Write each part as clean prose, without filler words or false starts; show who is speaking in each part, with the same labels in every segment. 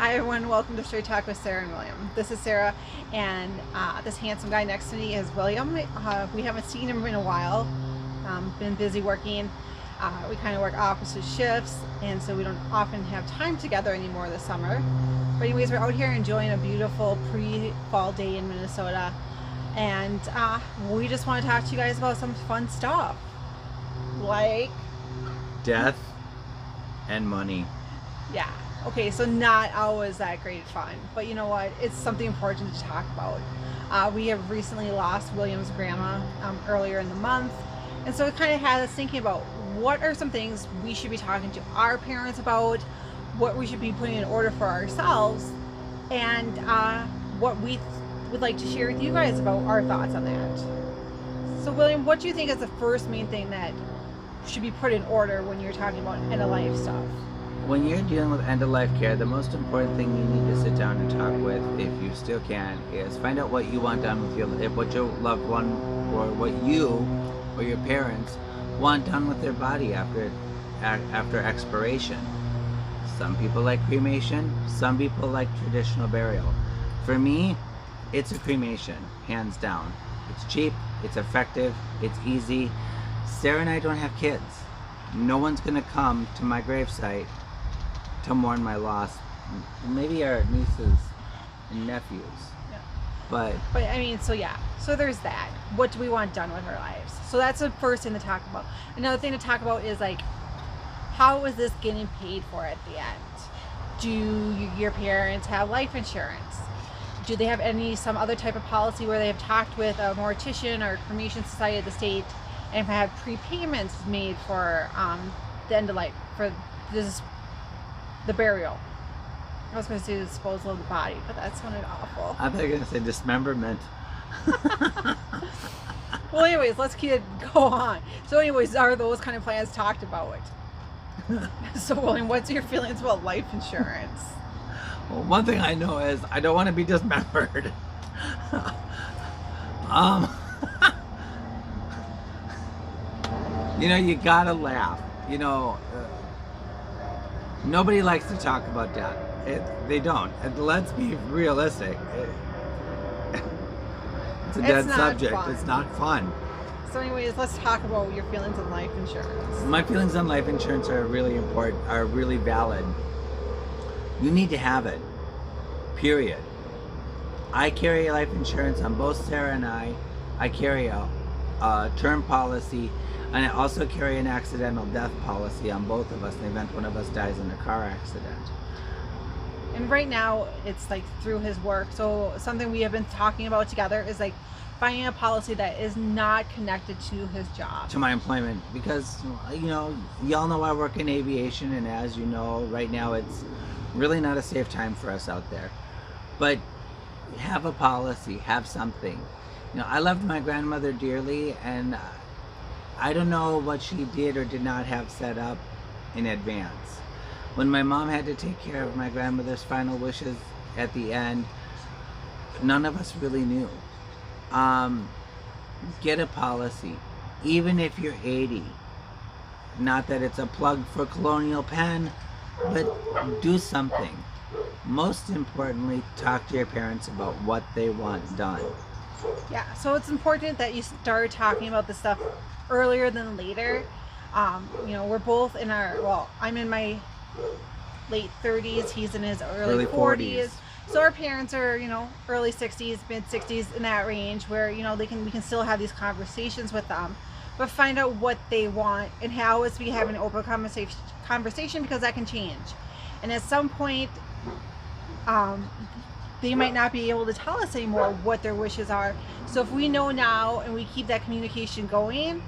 Speaker 1: Hi everyone, welcome to Straight Talk with Sarah and William. This is Sarah, and this handsome guy next to me is William. We haven't seen him in a while, been busy working. We kind of work opposite shifts, and so we don't often have time together anymore this summer. But anyways, we're out here enjoying a beautiful pre-fall day in Minnesota, and we just want to talk to you guys about some fun stuff, like
Speaker 2: death and money.
Speaker 1: Yeah. Okay, so not always that great fun, but you know what? It's something important to talk about. We have recently lost William's grandma earlier in the month, and so it kind of had us thinking about what are some things we should be talking to our parents about, what we should be putting in order for ourselves, and what we would like to share with you guys about our thoughts on that. So William, what do you think is the first main thing that should be put in order when you're talking about end-of-life stuff?
Speaker 2: When you're dealing with end-of-life care, the most important thing you need to sit down and talk with, if you still can, is find out what you want done with what your loved one, or what you or your parents want done with their body after expiration. Some people like cremation, some people like traditional burial. For me, it's a cremation, hands down. It's cheap, it's effective, it's easy. Sarah and I don't have kids. No one's gonna come to my gravesite to mourn my loss. Maybe our nieces and nephews.
Speaker 1: Yeah.
Speaker 2: But
Speaker 1: I mean, so yeah. So there's that. What do we want done with our lives? So that's the first thing to talk about. Another thing to talk about is like, how is this getting paid for at the end? Do your parents have life insurance? Do they have some other type of policy where they have talked with a mortician or cremation society of the state and have prepayments made for the end of life, for the burial? I was going to say disposal of the body, but that sounded awful.
Speaker 2: I thought you were going to say dismemberment.
Speaker 1: Well, anyways, let's go on. So anyways, are those kind of plans talked about? So William, what's your feelings about life insurance?
Speaker 2: Well, one thing I know is I don't want to be dismembered. You know, you gotta laugh. You know, nobody likes to talk about death. They don't. And let's be realistic. It's a dead subject.
Speaker 1: Fun.
Speaker 2: It's not fun.
Speaker 1: So anyways, let's talk about your feelings on life insurance.
Speaker 2: My feelings on life insurance are really important, are really valid. You need to have it. Period. I carry life insurance on both Sarah and I. I carry a term policy, and I also carry an accidental death policy on both of us in the event one of us dies in a car accident.
Speaker 1: And right now, it's like through his work. So something we have been talking about together is like finding a policy that is not connected to his job.
Speaker 2: To my employment, because, you know, y'all know I work in aviation, and as you know, right now it's really not a safe time for us out there. But have a policy, have something. You know, I loved my grandmother dearly, and I don't know what she did or did not have set up in advance. When my mom had to take care of my grandmother's final wishes at the end, none of us really knew. Get a policy, even if you're 80. Not that it's a plug for Colonial Penn, but do something. Most importantly, talk to your parents about what they want done.
Speaker 1: Yeah, so it's important that you start talking about this stuff earlier than later. You know, we're both in I'm in my late 30s, he's in his early 40s. So our parents are, you know, early 60s, mid 60s, in that range where, you know, we can still have these conversations with them, but find out what they want and how is we have an open conversation, because that can change. And at some point, they might not be able to tell us anymore what their wishes are. So if we know now and we keep that communication going,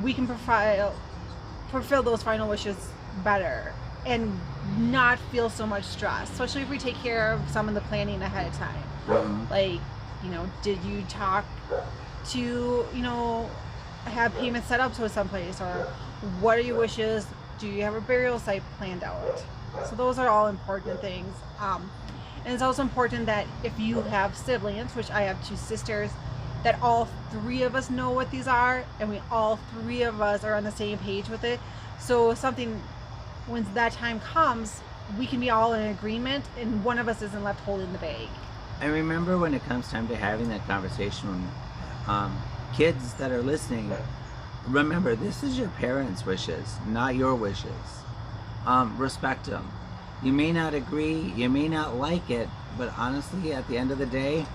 Speaker 1: we can fulfill those final wishes better and not feel so much stress, especially if we take care of some of the planning ahead of time.
Speaker 2: Mm-hmm.
Speaker 1: Like, you know, did you talk to, you know, have payments set up to someplace, or what are your wishes? Do you have a burial site planned out? So those are all important things. And it's also important that if you have siblings, which I have 2 sisters, that all 3 of us know what these are, and we all 3 of us are on the same page with it. So something, when that time comes, we can be all in agreement and one of us isn't left holding the bag.
Speaker 2: And remember, when it comes time to having that conversation, kids that are listening, remember, this is your parents' wishes, not your wishes. Respect them. You may not agree, you may not like it, but honestly, at the end of the day,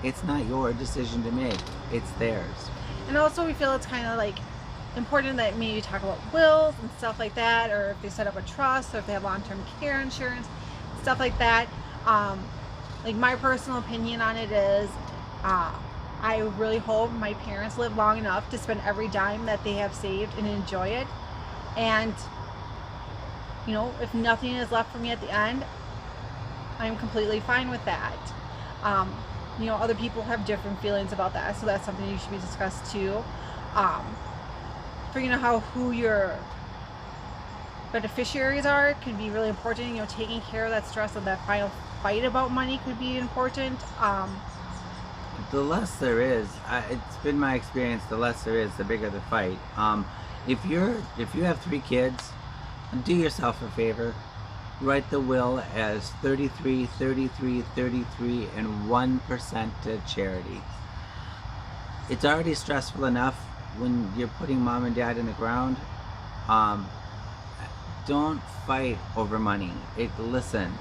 Speaker 2: it's not your decision to make. It's theirs.
Speaker 1: And also we feel it's kind of like important that maybe you talk about wills and stuff like that, or if they set up a trust, or if they have long-term care insurance, stuff like that. Like my personal opinion on it is, I really hope my parents live long enough to spend every dime that they have saved and enjoy it. And, you know, if nothing is left for me at the end, I'm completely fine with that. You know, other people have different feelings about that, so that's something you should be discussed too. Figuring out who your beneficiaries are could be really important. You know, taking care of that stress of that final fight about money could be important.
Speaker 2: The less there is, it's been my experience, the less there is, the bigger the fight. If you have 3 kids, do yourself a favor. Write the will as 33, 33, 33, and 1% to charity. It's already stressful enough when you're putting mom and dad in the ground. Don't fight over money. Listen,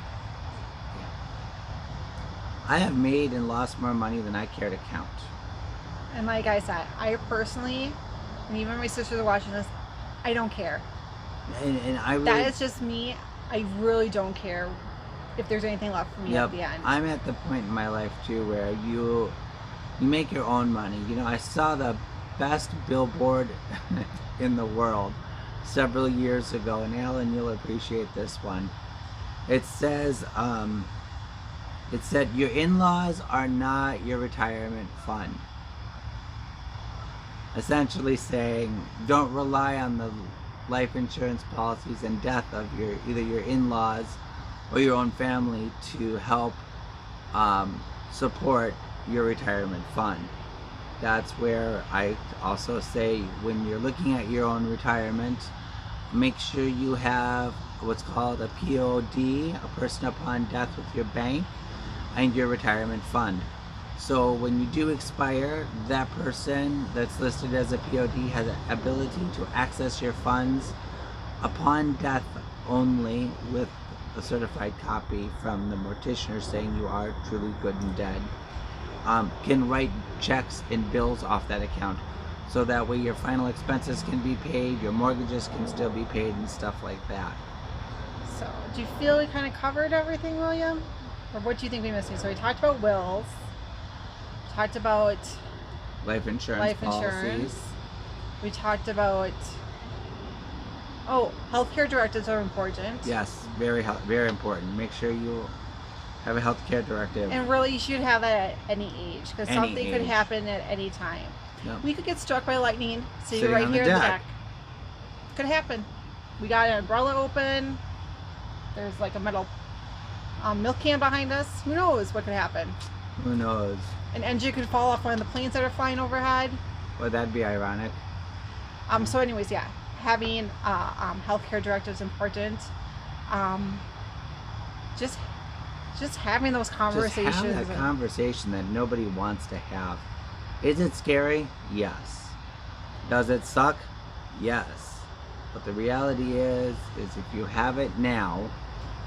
Speaker 2: I have made and lost more money than I care to count.
Speaker 1: And like I said, I personally, and even my sisters are watching this, I don't care.
Speaker 2: And I really,
Speaker 1: that is just me. I really don't care if there's anything left for me at the end.
Speaker 2: I'm at the point in my life too where you make your own money. You know, I saw the best billboard in the world several years ago, and Alan, you'll appreciate this one. It said your in-laws are not your retirement fund. Essentially saying, don't rely on the life insurance policies and death of either your in-laws or your own family to help support your retirement fund. That's where I also say, when you're looking at your own retirement, make sure you have what's called a POD, a person upon death, with your bank and your retirement fund. So when you do expire, that person that's listed as a POD has the ability to access your funds upon death only, with a certified copy from the morticianer saying you are truly good and dead. Can write checks and bills off that account, so that way your final expenses can be paid, your mortgages can still be paid, and stuff like that.
Speaker 1: So, do you feel we kind of covered everything, William? Or what do you think we missed? So we talked about wills, talked about
Speaker 2: life insurance policies.
Speaker 1: We talked about, healthcare directives are important.
Speaker 2: Yes, very important. Make sure you have a healthcare directive.
Speaker 1: And really, you should have that at any age, because something could happen at any time.
Speaker 2: Yep.
Speaker 1: We could get struck by lightning sitting
Speaker 2: Sitting
Speaker 1: right
Speaker 2: on
Speaker 1: here
Speaker 2: the
Speaker 1: in the
Speaker 2: deck.
Speaker 1: deck. Could happen. We got an umbrella open. There's like a metal milk can behind us. Who knows what could happen?
Speaker 2: Who knows?
Speaker 1: An engine could fall off one of the planes that are flying overhead.
Speaker 2: Well, that'd be ironic.
Speaker 1: So anyways, yeah, having healthcare directives important. Just having those conversations.
Speaker 2: Just have that conversation that nobody wants to have. Is it scary? Yes. Does it suck? Yes. But the reality is if you have it now,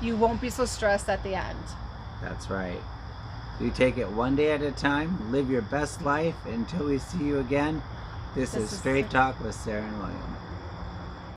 Speaker 1: you won't be so stressed at the end.
Speaker 2: That's right. You take it one day at a time, live your best life until we see you again. This is Straight Talk with Sarah and William.